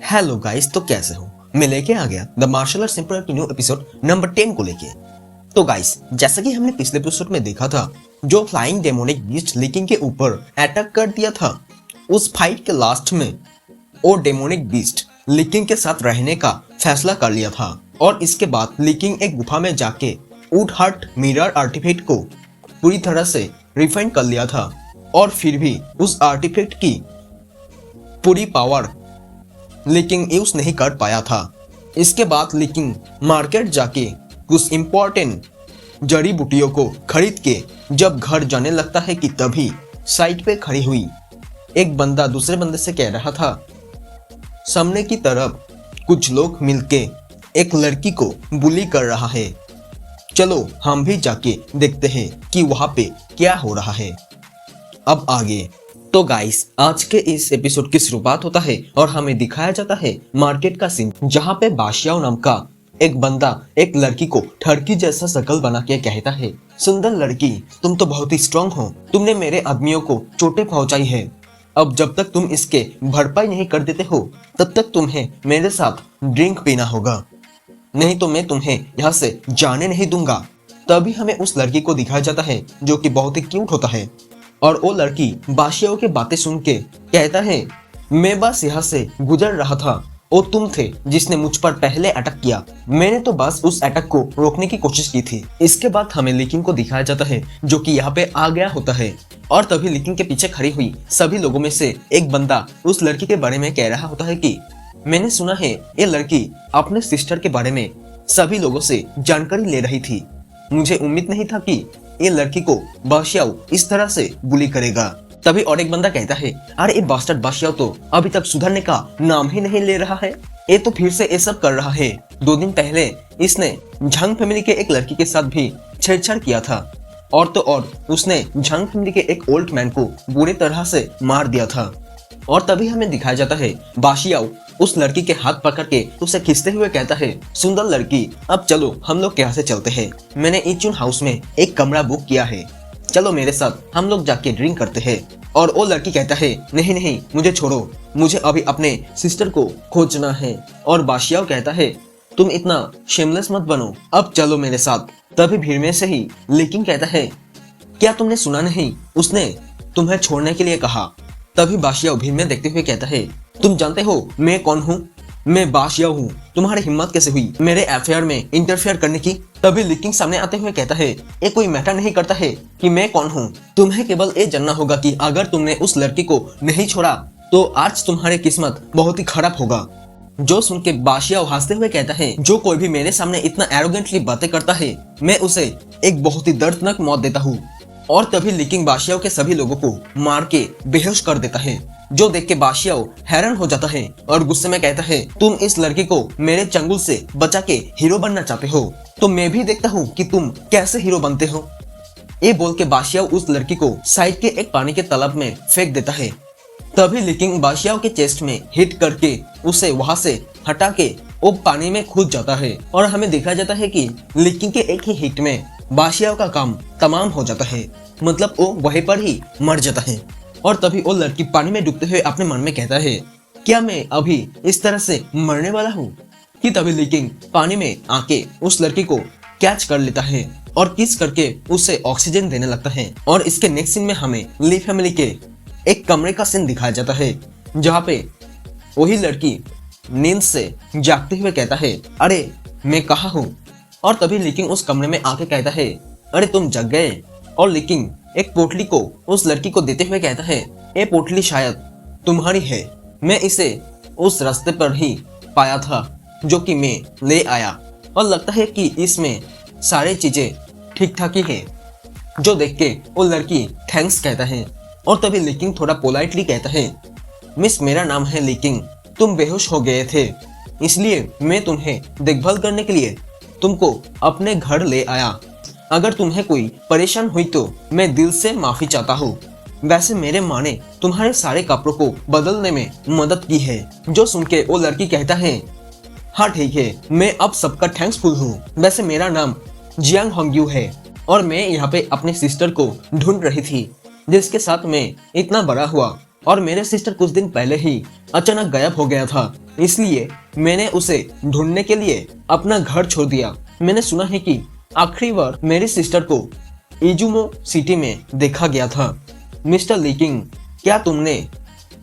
Hello guys, तो कैसे हो? मैं लेके आ गया द मार्शल आर्ट्स एम्पायर की न्यू एपिसोड नंबर 10 को लेके। तो गाइस, जैसा कि हमने पिछले एपिसोड में देखा था, जो फ्लाइंग डेमोनिक बीस्ट लिकिंग के ऊपर अटैक कर दिया था, उस फाइट के लास्ट में वो डेमोनिक बीस्ट लिकिंग के साथ रहने का फैसला कर लिया था और इसके बाद लिकिंग एक गुफा में जाके वुड हार्ट मिरर आर्टिफैक्ट को पूरी तरह से रिफाइन कर लिया था और फिर भी उस आर्टिफैक्ट की पूरी पावर लिकिंग यूज नहीं कर पाया था। इसके बाद लिकिंग मार्केट जाके कुछ इम्पोर्टेंट जड़ी बूटियों को खरीद के जब घर जाने लगता है कि तभी साइड पे खड़ी हुई एक बंदा दूसरे बंदे से कह रहा था, सामने की तरफ कुछ लोग मिलके एक लड़की को बुली कर रहा है, चलो हम भी जाके देखते हैं कि वहां पे क्या हो रहा है। अब आगे तो गाइस, आज के इस एपिसोड की शुरुआत होता है और हमें दिखाया जाता है मार्केट का सीन, जहाँ पे बाशियाओ नाम का एक बंदा एक लड़की को ठरकी जैसा शकल बना के कहता है, सुंदर लड़की, तुम तो बहुत ही स्ट्रांग हो, तुमने मेरे आदमियों को चोटें पहुंचाई है, अब जब तक तुम इसके भरपाई नहीं कर देते हो तब तक तुम्हें मेरे साथ ड्रिंक पीना होगा, नहीं तो मैं तुम्हें यहाँ से जाने नहीं दूंगा। तभी हमें उस लड़की को दिखाया जाता है जो कि बहुत ही क्यूट होता है और वो लड़की बाशियाओ की बातें सुन के कहता है, मैं बस यहाँ से गुजर रहा था और तुम थे जिसने मुझ पर पहले अटैक किया, मैंने तो बस उस अटैक को रोकने की कोशिश की थी। इसके बाद हमें लिकिंग को दिखाया जाता है जो कि यहाँ पे आ गया होता है और तभी लिकिंग के पीछे खड़ी हुई सभी लोगों में से एक बंदा उस लड़की के बारे में कह रहा होता है कि मैंने सुना है ये लड़की अपने सिस्टर के बारे में सभी लोगों से जानकारी ले रही थी, मुझे उम्मीद नहीं था कि ये लड़की को बाशियाओ इस तरह से बुली करेगा। तभी और एक बंदा कहता है, अरे ये बास्टर्ड बाशियाओ तो अभी तक सुधरने का नाम ही नहीं ले रहा है, ये तो फिर से ये सब कर रहा है, 2 दिन पहले इसने झांग फैमिली के एक लड़की के साथ भी छेड़छाड़ किया था और तो और उसने झांग फैमिली के एक ओल्ड मैन को बुरी तरह से मार दिया था। और तभी हमें दिखाया जाता है बाशियाओ उस लड़की के हाथ पकड़ के उसे खींचते हुए कहता है, सुंदर लड़की, अब चलो हम लोग यहाँ से चलते हैं, मैंने इचुन हाउस में एक कमरा बुक किया है, चलो मेरे साथ हम लोग जाके ड्रिंक करते हैं। और वो लड़की कहता है, नहीं नहीं मुझे छोड़ो, मुझे अभी अपने सिस्टर को खोजना है। और बाशियाओ कहता है, तुम इतना शेमलेस मत बनो, अब चलो मेरे साथ। तभी भीड़ में से ही लिकिंग कहता है, क्या तुमने सुना नहीं, उसने तुम्हें छोड़ने के लिए कहा। तभी बाशियाओ भीड़ में देखते हुए कहता है, तुम जानते हो मैं कौन हूँ, मैं बाशियाओ हूँ, तुम्हारी हिम्मत कैसे हुई मेरे अफेयर में इंटरफेयर करने की। तभी लिकिंग सामने आते हुए कहता है, ये कोई मैटर नहीं करता है कि मैं कौन हूँ, तुम्हें केवल ये जानना होगा कि अगर तुमने उस लड़की को नहीं छोड़ा तो आज तुम्हारी किस्मत बहुत ही खराब होगा। जो सुन के बाशियाओ हंसते हुए कहता है, जो कोई भी मेरे सामने इतना एरोगेंटली बातें करता है मैं उसे एक बहुत ही दर्दनाक मौत देता हूँ। और तभी लिकिंग बाशियाओ के सभी लोगों को मार के बेहोश कर देता है, जो देख के बाशियाओ हैरान हो जाता है और गुस्से में कहता है, तुम इस लड़की को मेरे चंगुल से बचा के हीरो बनना चाहते हो, तो मैं भी देखता हूँ कि तुम कैसे हीरो बनते हो। ये बोल के बाशियाओ उस लड़की को साइड के एक पानी के तालाब में फेंक देता है। तभी लिकिंग बाशियाओ के चेस्ट में हिट करके उसे वहां से हटा के वो पानी में कूद जाता है और हमें दिखाया जाता है कि लिकिंग के एक ही हिट में बाशियाओ का काम तमाम हो जाता है, मतलब वो वहीं पर ही मर जाता है। और तभी वो लड़की पानी में डूबते हुए अपने मन में कहता है, क्या मैं अभी इस तरह से मरने वाला हूँ। कि तभी लिकिंग पानी में आके उस लड़की को कैच कर लेता है और किस करके उसे ऑक्सीजन देने लगता है। और इसके नेक्स्ट सीन में हमें ली फैमिली के एक कमरे का सीन दिखाया जाता है, जहाँ पे वही लड़की नींद से जागते हुए कहता है, अरे मैं कहाँ हूँ। और तभी लिकिंग उस कमरे में आके कहता है, अरे तुम जग गए। और लिकिंग एक पोटली को उस लड़की को देते हुए कहता है, ये पोटली शायद तुम्हारी है, मैं इसे उस रास्ते पर ही पाया था जो कि मैं ले आया और लगता है कि इसमें सारी चीजें ठीक ठाक ही है। जो देख के वो लड़की थैंक्स कहता है और तभी लिकिंग थोड़ा पोलाइटली कहता है, मिस मेरा नाम है लिकिंग, तुम बेहोश हो गए थे इसलिए मैं तुम्हें देखभाल करने के लिए तुमको अपने घर ले आया, अगर तुम्हें कोई परेशान हुई तो मैं दिल से माफी चाहता हूँ, वैसे मेरे माँ ने तुम्हारे सारे कपड़ों को बदलने में मदद की है। जो सुन के वो लड़की कहता है, हाँ ठीक है, मैं अब सबका थैंक्सफुल हूँ, वैसे मेरा नाम जियांग होंग्यू है और मैं यहाँ पे अपने सिस्टर को ढूंढ रही थी जिसके साथ मैं इतना बड़ा हुआ और मेरे सिस्टर कुछ दिन पहले ही अचानक गायब हो गया था। इसलिए मैंने उसे ढूंढने के लिए अपना घर छोड़ दिया। मैंने सुना है कि आखिरी बार मेरी सिस्टर को इजुमो सिटी में देखा गया था। मिस्टर लीकिंग, क्या तुमने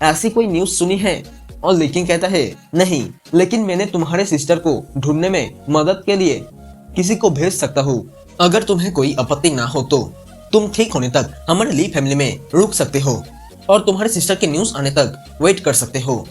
ऐसी कोई न्यूज़ सुनी है? और लीकिंग कहता है, नहीं, लेकिन मैंने तुम्हारे सिस्टर को ढूंढने में मदद के लिए किसी को भेज सकता हूँ। अगर तुम्हें कोई आपत्ति ना हो तो तुम ठीक होने तक हमारे ली फैमिली में रुक सकते हो और तुम्हारे सिस्टर की न्यूज़ आने तक वेट कर सकते हो।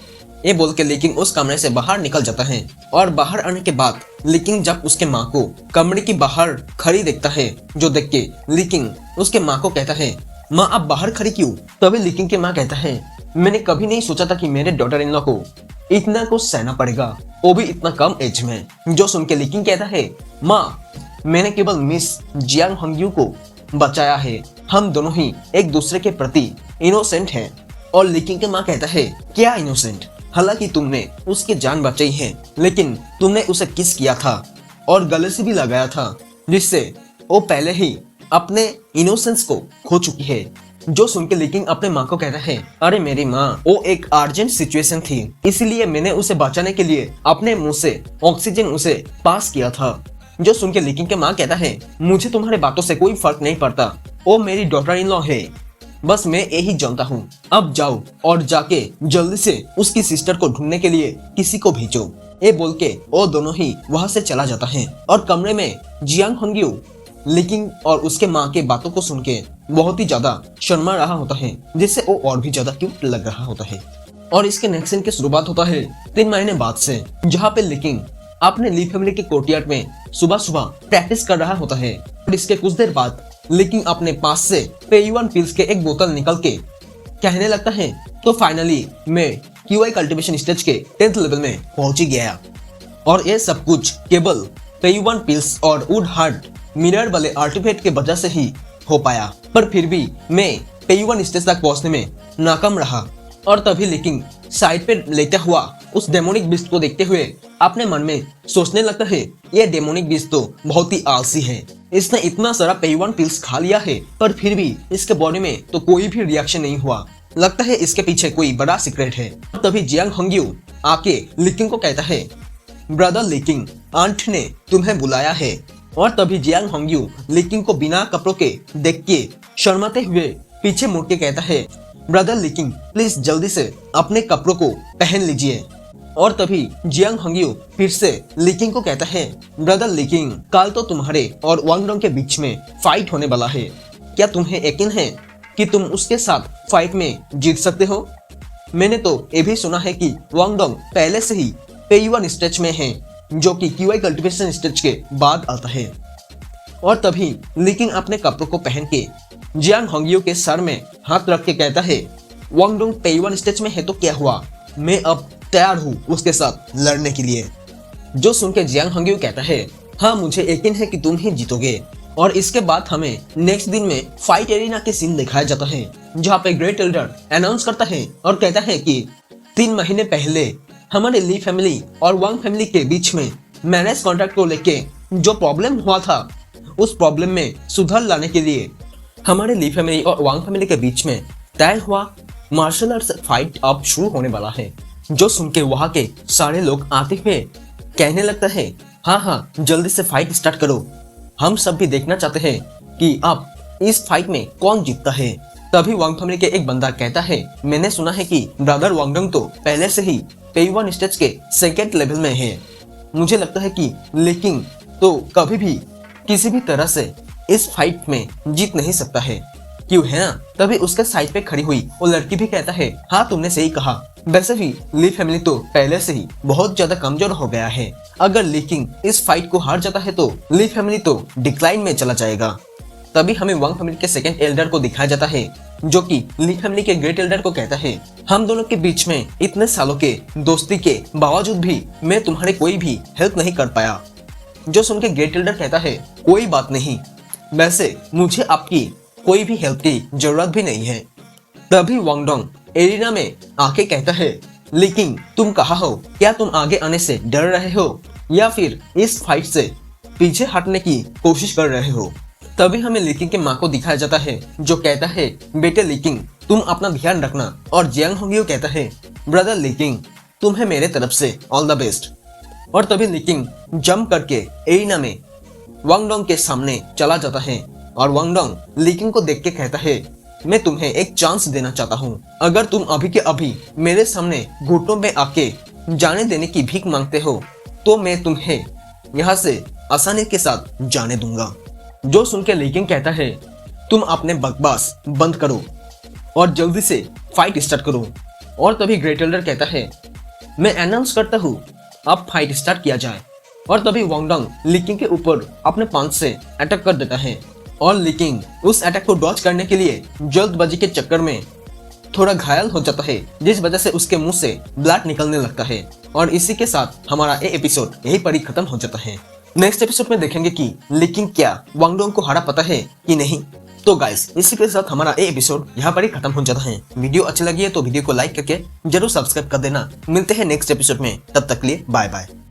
ये बोल के लीकिंग उस कमरे से बाहर निकल जाता है और बाहर आने के बाद लीकिंग जब उसके माँ को कमरे की बाहर खड़ी देखता है, जो देख के लीकिंग उसके माँ को कहता है, माँ आप बाहर खड़ी क्यों? तभी लीकिंग की माँ कहता है, मैंने कभी नहीं सोचा था कि मेरे डॉटर इन लॉ को इतना कुछ सहना पड़ेगा, वो भी इतना कम एज में। जो सुन के लीकिंग कहता है, माँ मैंने केवल मिस जियांग हंग्यू को बचाया है, हम दोनों ही एक दूसरे के प्रति इनोसेंट हैं। और लीकिंग के माँ कहता है, क्या इनोसेंट? हालांकि तुमने उसकी जान बचाई है, लेकिन तुमने उसे किस किया था और गले से भी लगाया था, जिससे वो पहले ही अपने इनोसेंस को खो चुकी है। जो सुन के लीकिंग अपने माँ को कहता है, अरे मेरी माँ, वो एक अर्जेंट सिचुएशन थी, इसलिए मैंने उसे बचाने के लिए अपने मुंह से ऑक्सीजन उसे पास किया था। जो सुन के लीकिंग के माँ कहता है, मुझे तुम्हारे बातों से कोई फर्क नहीं पड़ता, वो मेरी डॉटर इन लॉ है, बस मैं यही जानता हूँ। अब जाओ और जाके जल्दी से उसकी सिस्टर को ढूंढने के लिए किसी को भेजो। ये बोल के वो दोनों ही वहां से चला जाता है और कमरे में जियांग हंग्यू लीकिंग और उसके माँ के बातों को सुन के बहुत ही ज्यादा शर्मा रहा होता है, जिससे वो और भी ज्यादा क्यूट लग रहा होता है। और इसके नेक्स्ट सीन की शुरुआत होता है 3 महीने बाद से, जहाँ पे लीकिंग अपने ली फैमिली के कोर्टयार्ड में सुबह सुबह प्रैक्टिस कर रहा होता है। और इसके कुछ देर बाद लीकिंग अपने पास से पेयुआन पिल्स के एक बोतल निकल के कहने लगता है, तो फाइनली मैं क्यूआई कल्टीवेशन स्टेज के 10th लेवल में पहुंच ही गया। और ये सब कुछ केवल पेयुआन पिल्स और वुड हार्ट मिरर वाले आर्टिफैक्ट के वजह से ही हो पाया, पर फिर भी मैं पेयुआन स्टेज तक पहुंचने में नाकाम रहा। और तभी लीकिंग साइड पे लेटा हुआ उस डेमोनिक बीस्ट को देखते हुए अपने मन में सोचने लगता है, ये डेमोनिक बीस्ट तो बहुत ही आलसी है, इसने इतना सारा पेयुआन पिल्स खा लिया है, पर फिर भी इसके बॉडी में तो कोई भी रिएक्शन नहीं हुआ, लगता है इसके पीछे कोई बड़ा सीक्रेट है। तभी जियांग हंग्यू आके लीकिंग को कहता है, ब्रदर लीकिंग, आंट ने तुम्हें बुलाया है। और तभी जियांग हंग्यू लीकिंग को बिना कपड़ों के देख के शर्माते हुए पीछे मुड़ के कहता है, ब्रदर लीकिंग प्लीज जल्दी से अपने कपड़ों को पहन लीजिए। और तभी जियांग हंग्यू फिर से लीकिंग को कहता है, ब्रदर लीकिंग, कल तो तुम्हारे और वांग डोंग के बीच में फाइट होने वाला है, क्या तुम्हें यकीन है कि तुम उसके साथ फाइट में जीत सकते हो? मैंने तो ये भी सुना है कि वांग डोंग पहले से ही पेयुआन स्टेज में है, जो कि क्यूआई कल्टीवेशन स्टेज के बाद आता है। और तभी लीकिंग अपने कपड़ों को पहन के जियांग हंग्यू के सर में हाथ रख के कहता है, वांग डोंग पेयुआन स्टेज में है तो क्या हुआ, मैं अब तैयार हूँ उसके साथ लड़ने के लिए। जो सुन के जियांग हंग्यू कहता है, हाँ मुझे यकीन है कि तुम ही जीतोगे। और इसके बाद हमें नेक्स्ट दिन में फाइट एरिना के सीन दिखाया जाता है, जहाँ पे ग्रेट एल्डर अनाउंस करता है और कहता है कि 3 महीने पहले हमारे ली फैमिली और वांग फैमिली के बीच में मैरिज कॉन्ट्रैक्ट को लेके जो प्रॉब्लम हुआ था, उस प्रॉब्लम में सुधार लाने के लिए हमारे ली फैमिली और वांग फैमिली के बीच में तय हुआ मार्शल आर्ट्स फाइट अब शुरू होने वाला है। जो सुन के वहाँ के सारे लोग आते हुए कहने लगता है, हाँ जल्दी से फाइट स्टार्ट करो, हम सब भी देखना चाहते हैं कि अब इस फाइट में कौन जीतता है। तभी वांग फैमिली के एक बंदा कहता है, मैंने सुना है कि ब्रदर वांग डोंग तो पहले से ही पेयुआन स्टेज के 2nd लेवल में है, मुझे लगता है कि लीकिंग तो कभी भी किसी भी तरह से इस फाइट में जीत नहीं सकता है, क्यों है ना। तभी उसके साइड पे खड़ी हुई वो लड़की भी कहता है, हाँ तुमने सही कहा, वैसे भी ली फैमिली तो पहले से ही बहुत ज्यादा कमजोर हो गया है, अगर लीकिंग इस फाइट को हार जाता है तो ली फैमिली तो डिक्लाइन में चला जाएगा। तभी हमें वांग फैमिली के 2nd एल्डर को दिखाया जाता है, जो कि ली फैमिली के ग्रेट एल्डर को कहता है, हम दोनों के बीच में इतने सालों के दोस्ती के बावजूद भी मैं तुम्हारे कोई भी हेल्प नहीं कर पाया। जो सुन के ग्रेट एल्डर कहता है, कोई बात नहीं, वैसे मुझे आपकी कोई भी हेल्प की जरूरत भी नहीं है। तभी वांग डोंग एरिना में आके कहता है, लीकिंग तुम कहाँ हो, क्या तुम आगे आने से डर रहे हो या फिर इस फाइट से पीछे हटने की कोशिश कर रहे हो। तभी हमें लीकिंग के माँ को दिखाया जाता है, जो कहता है, बेटे लीकिंग तुम अपना ध्यान रखना। और जियांग हंग्यू कहता है, ब्रदर लीकिंग तुम्हें मेरे तरफ से ऑल द बेस्ट। और तभी लिकिंग जंप करके एरिना में वांग डोंग के सामने चला जाता है और वांग डोंग लिकिंग को देख के कहता है, मैं तुम्हें एक चांस देना चाहता हूँ। अगर तुम अभी के अभी मेरे सामने घुटनों में आके जाने देने की भीख मांगते हो तो मैं तुम्हें यहाँ से आसानी के साथ जाने दूंगा। जो सुन के लिकिंग कहता है, तुम अपने बकवास बंद करो और जल्दी से फाइट स्टार्ट करो। और तभी ग्रेट एल्डर कहता है, मैं अनाउंस करता हूँ अब फाइट स्टार्ट किया जाए। और तभी वांग डोंग लिकिंग के ऊपर अपने पांच से अटैक कर देता है और लिकिंग उस अटैक को डॉज करने के लिए जल्दबाजी के चक्कर में थोड़ा घायल हो जाता है, जिस वजह से उसके मुंह से ब्लड निकलने लगता है। और इसी के साथ हमारा ये एपिसोड यहीं पर ही खत्म हो जाता है। नेक्स्ट एपिसोड में देखेंगे कि लिकिंग क्या वांग डोंग को हरा पाता है कि नहीं। तो गाइस, इसी के साथ हमारा ये एपिसोड यहाँ पर ही खत्म हो जाता है। वीडियो अच्छी लगी है तो वीडियो को लाइक करके जरूर सब्सक्राइब कर देना। मिलते हैं नेक्स्ट एपिसोड में, तब तक के लिए बाय बाय।